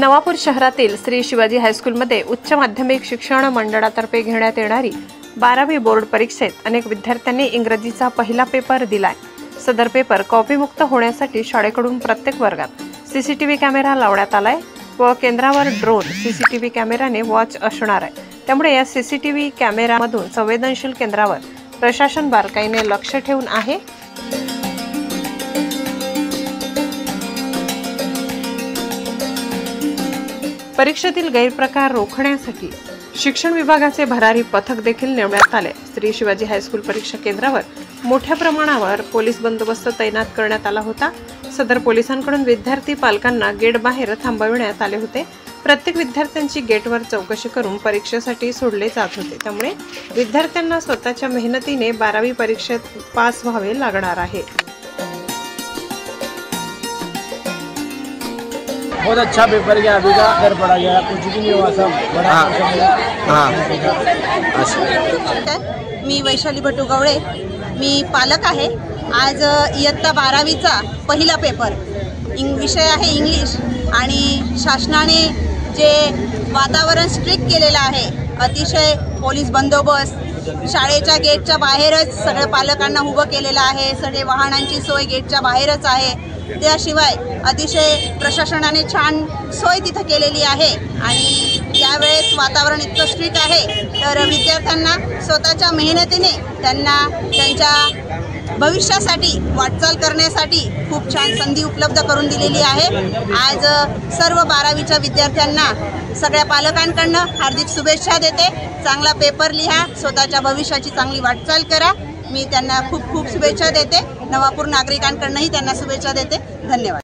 नवापूर शहरातील श्री शिवाजी हायस्कूलमध्ये उच्च माध्यमिक शिक्षण मंडळातर्फे घेण्यात येणारी 12वी बोर्ड परीक्षेत अनेक विद्यार्थ्यांनी इंग्रजीचा पहिला पेपर दिलाय। सदर पेपर कॉपीमुक्त होण्यासाठी शाळेकडून प्रत्येक वर्गात सीसीटीव्ही कॅमेरा लावण्यात आलाय व केंद्रावर ड्रोन सीसीटीव्ही कॅमेराने वॉच असणार आहे। त्यामुळे या सीसीटीव्ही कॅमेरामधून संवेदनशील केंद्रावर प्रशासन बारकाईने लक्ष ठेवून आहे। परीक्षेतील गैरप्रकार रोखण्यासाठी शिक्षण विभागाचे भरारी पथक देखील नेमण्यात आले। श्री शिवाजी हायस्कूल परीक्षा केंद्रावर मोठ्या प्रमाणावर पोलीस बंदोबस्त तैनात करण्यात आला होता। सदर पोलिसांकडून विद्यार्थी पालकांना गेट बाहेर थांबविण्यात आले होते। प्रत्येक विद्यार्थ्यांची गेटवर चौकशी करून परीक्षेसाठी सोडले जात होते। त्यामुळे विद्यार्थ्यांना स्वतःच्या मेहनतीने 12वी परीक्षेत पास व्हावे लागणार आहे। बहुत अच्छा पेपर गया, अभी का डर पड़ा गया, कुछ भी नहीं हुआ, सब बड़ा। मी वैशाली भटू गवळे, मी पालक आहे। आज इयत्ता 12वीचा पहिला पेपर विषय आहे इंग्लिश आणि शासनाने जे वातावरण स्ट्रिक्ट केलेलं आहे, अतिशय पोलीस बंदोबस्त, शाळेच्या गेटच्या बाहेरच सगळ्या पालकांना उभं केलेलं आहे, सगळे वाहनांची सोय गेटच्या बाहेरच आहे। त्याशिवाय अतिशय प्रशासनाने छान सोय तिथं केलेली आहे आणि त्यावेळेस वातावरण इतकं स्ट्रिक्ट आहे तर विद्यार्थ्यांना स्वतःच्या मेहनतीने त्यांना त्यांच्या भविष्यासाठी वाटचाल करण्यासाठी खूप छान संधी उपलब्ध करून दिलेली आहे। आज सर्व 12वीच्या विद्यार्थ्यांना सगळ्या पालकांकडनं हार्दिक शुभेच्छा देते। चांगला पेपर लिहा, स्वतःच्या भविष्याची चांगली वाटचाल करा। मी त्यांना खूप खूप शुभेच्छा देते। नवापूर नागरिकांकडूनही त्यांना शुभेच्छा देते। धन्यवाद।